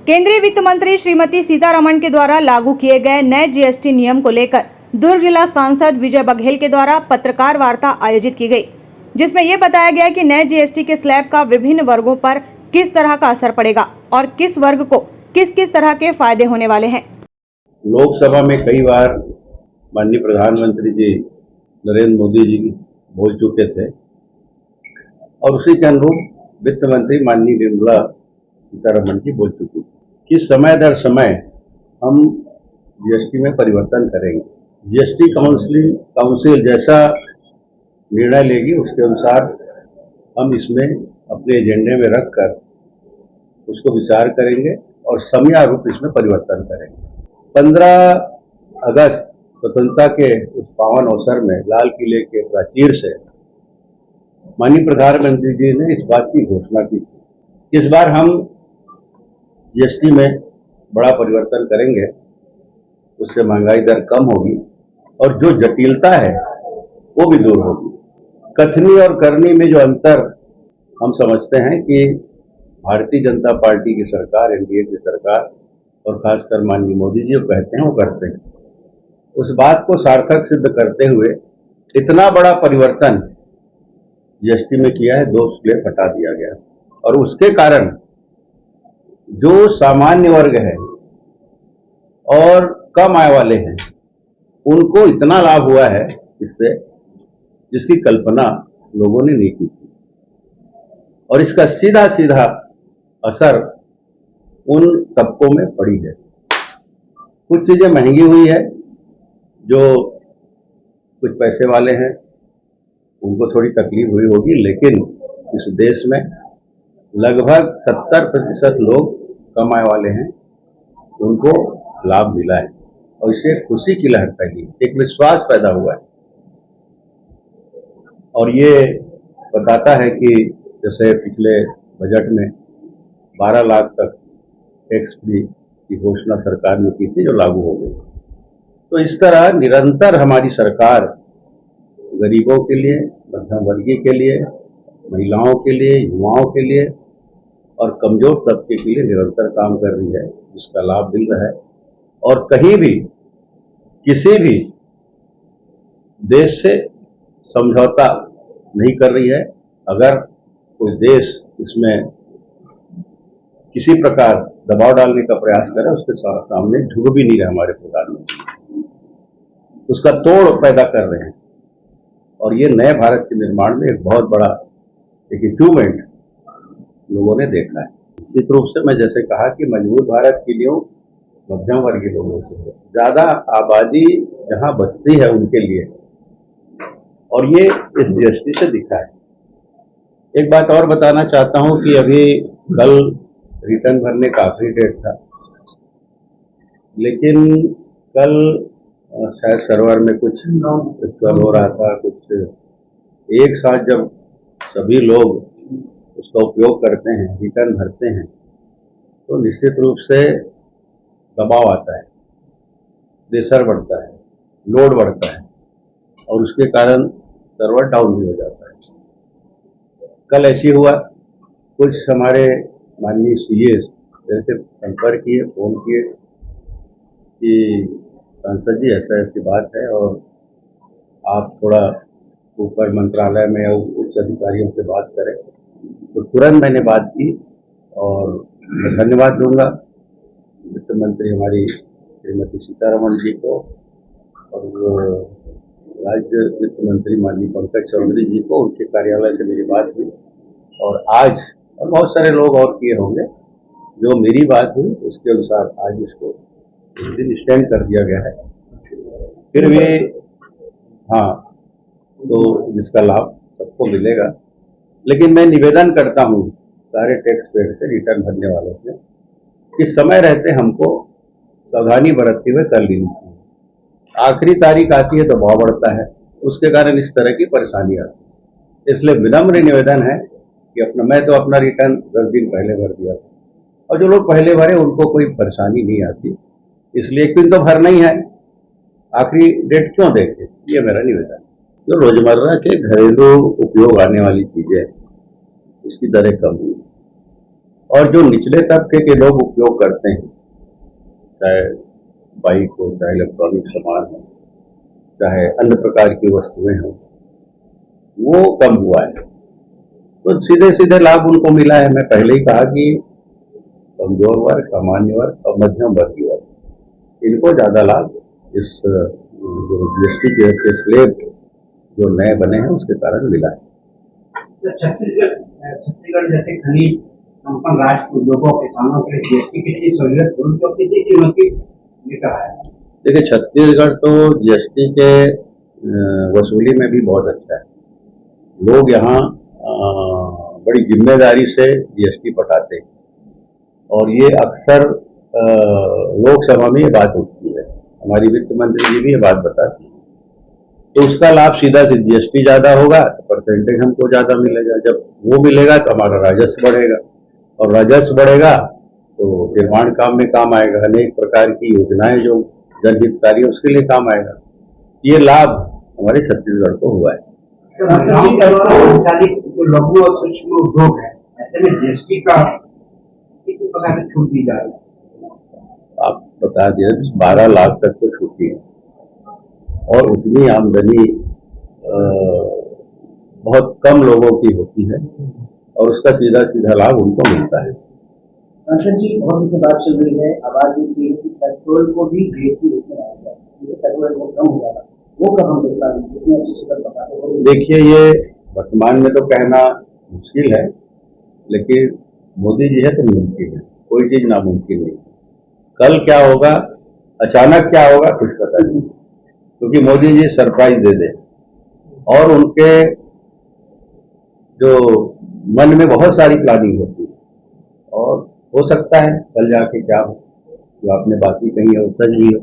केंद्रीय वित्त मंत्री श्रीमती सीतारमण के द्वारा लागू किए गए नए जीएसटी नियम को लेकर दुर्ग जिला सांसद विजय बघेल के द्वारा पत्रकार वार्ता आयोजित की गई, जिसमें यह बताया गया कि नए जीएसटी के स्लैब का विभिन्न वर्गों पर किस तरह का असर पड़ेगा और किस वर्ग को किस किस तरह के फायदे होने वाले हैं। लोकसभा में कई बार माननीय प्रधानमंत्री जी नरेंद्र मोदी जी बोल चुके थे और उसी के अनुरूप वित्त मंत्री माननीय निर्मला सीतारमण जी बोल चुकी थी कि समय दर समय हम जीएसटी में परिवर्तन करेंगे। जीएसटी काउंसिल जैसा निर्णय लेगी उसके अनुसार हम इसमें अपने एजेंडे में रखकर उसको विचार करेंगे और समयारूप इसमें परिवर्तन करेंगे। 15 अगस्त स्वतंत्रता के उस पावन अवसर में लाल किले के प्राचीर से माननीय प्रधानमंत्री जी ने इस बात की घोषणा की थी। इस बार हम जीएसटी में बड़ा परिवर्तन करेंगे, उससे महंगाई दर कम होगी और जो जटिलता है वो भी दूर होगी। कथनी और करनी में जो अंतर हम समझते हैं कि भारतीय जनता पार्टी की सरकार, एनडीए की सरकार और खासकर माननीय मोदी जी जो कहते हैं वो करते हैं, उस बात को सार्थक सिद्ध करते हुए इतना बड़ा परिवर्तन जीएसटी में किया है। 2 स्लैब हटा दिया गया और उसके कारण जो सामान्य वर्ग है और कम आय वाले हैं उनको इतना लाभ हुआ है इससे जिसकी कल्पना लोगों ने नहीं की थी और इसका सीधा सीधा असर उन तबकों में पड़ी है। कुछ चीजें महंगी हुई है, जो कुछ पैसे वाले हैं उनको थोड़ी तकलीफ हुई होगी, लेकिन इस देश में लगभग 70% लोग कम आय वाले हैं, उनको लाभ मिला है और इससे खुशी की लहर फैली, एक विश्वास पैदा हुआ है। और ये बताता है कि जैसे पिछले बजट में 12 लाख तक टैक्स फ्री की घोषणा सरकार ने की थी, जो लागू हो गई। तो इस तरह निरंतर हमारी सरकार गरीबों के लिए, मध्यम वर्गीय के लिए, महिलाओं के लिए, युवाओं के लिए और कमजोर तबके के लिए निरंतर काम कर रही है, जिसका लाभ मिल रहा है। और कहीं भी किसी भी देश से समझौता नहीं कर रही है। अगर कोई देश इसमें किसी प्रकार दबाव डालने का प्रयास करे, उसके सामने झुक भी नहीं रहे हमारे प्रधानमंत्री, उसका तोड़ पैदा कर रहे हैं। और ये नए भारत के निर्माण में एक बहुत बड़ा एक अचीवमेंट लोगों ने देखा है। निश्चित रूप से मैं जैसे कहा कि मजबूत भारत के लिए मध्यम वर्गीय लोगों से ज्यादा आबादी जहां बसती है उनके लिए, और ये इस जीएसटी से दिखा है। एक बात और बताना चाहता हूं कि अभी कल रिटर्न भरने का आखिरी डेट था, लेकिन कल शायद सर्वर में कुछ कल हो रहा था, कुछ एक साथ जब सभी लोग उसका उपयोग करते हैं, रिटर्न भरते हैं, तो निश्चित रूप से दबाव आता है, प्रेशर बढ़ता है, लोड बढ़ता है और उसके कारण सर्वर डाउन भी हो जाता है। कल ऐसी हुआ, कुछ हमारे माननीय सीए जैसे संपर्क किए, फोन किए कि सांसद जी ऐसा ऐसी बात है और आप थोड़ा ऊपर मंत्रालय में उच्च अधिकारियों से बात करें। तो तुरंत मैंने बात की और मैं धन्यवाद दूंगा वित्त मंत्री हमारी श्रीमती सीतारमण जी को और राज्य वित्त मंत्री माननीय पंकज चौधरी जी को। उनके कार्यालय से मेरी बात हुई और आज और बहुत सारे लोग और किए होंगे, जो मेरी बात हुई उसके अनुसार आज इसको इस दिन स्टैंड कर दिया गया है। फिर भी हाँ, तो जिसका लाभ सबको मिलेगा, लेकिन मैं निवेदन करता हूँ सारे टैक्स पेयर से, रिटर्न भरने वालों से, कि समय रहते हमको सावधानी बरतते हुए कर लेनी चाहिए। आखिरी तारीख आती है तो भाव बढ़ता है, उसके कारण इस तरह की परेशानी आती है। इसलिए विनम्र निवेदन है कि मैं तो अपना रिटर्न 10 दिन पहले भर दिया था और जो लोग पहले भरे उनको कोई परेशानी नहीं आती, इसलिए एक दिन तो भरना ही है, आखिरी डेट क्यों देखे, ये मेरा निवेदन है। जो रोजमर्रा के घरेलू उपयोग आने वाली चीजें उसकी दरें कम हुई और जो निचले तबके के लोग उपयोग करते हैं, चाहे बाइक हो, चाहे इलेक्ट्रॉनिक सामान हो, चाहे अन्य प्रकार की वस्तुएं हों, वो कम हुआ है। तो सीधे सीधे लाभ उनको मिला है। मैं पहले ही कहा कि कमजोर वर्ग, सामान्य वर्ग और मध्यम वर्गीय वर्ग, इनको ज्यादा लाभ इस जो जीएसटी के स्लेब जो नए बने हैं उसके कारण मिला है। तो छत्तीसगढ़ जैसे खनिज संपन्न राज्य उद्योगों किसानों के लिए जीएसटी कितनी सहूलियत हुई, तो कितनी कीमत की लेकर आया? देखिए, छत्तीसगढ़ तो जीएसटी के वसूली में भी बहुत अच्छा है। लोग यहाँ बड़ी जिम्मेदारी से जीएसटी पटाते हैं और ये अक्सर लोकसभा में ये बात उठती है, हमारी वित्त मंत्री जी भी ये बात बताती है। तो उसका लाभ सीधा से जीएसटी ज्यादा होगा तो परसेंटेज हमको ज्यादा मिलेगा, जब वो मिलेगा तो हमारा राजस्व बढ़ेगा और राजस्व बढ़ेगा तो निर्माण काम में काम आएगा, अनेक प्रकार की योजनाएं जो जनहितकारी है उसके लिए काम आएगा। ये लाभ हमारे छत्तीसगढ़ को हुआ है। संचालित जो लघु और सूक्ष्म उद्योग है, ऐसे में जीएसटी का कितनी प्रकार की छूट दी जा रही है? आप बता दिए 12 लाख तक तो छूटी है और उतनी आमदनी बहुत कम लोगों की होती है और उसका सीधा सीधा लाभ उनको मिलता है। संसद जी, बहुत दिन से बात चल रही है, आवाज उठती है कि पेट्रोल को भी जीएसटी रूप में लाया जाए, जिससे पेट्रोल बहुत कम हो जाएगा। वो कब हम देख पाएंगे? कितनी अच्छी सूरत बता दो। देखिए, ये वर्तमान में तो कहना मुश्किल है, लेकिन मोदी जी है तो मुमकिन है, कोई चीज नामुमकिन नहीं। कल क्या होगा, अचानक क्या होगा, कुछ पता नहीं, क्योंकि मोदी जी सरप्राइज दे दे और उनके जो मन में बहुत सारी प्लानिंग होती है और हो सकता है कल जाके क्या हो, जो आपने बातें कही है वो सच भी हो।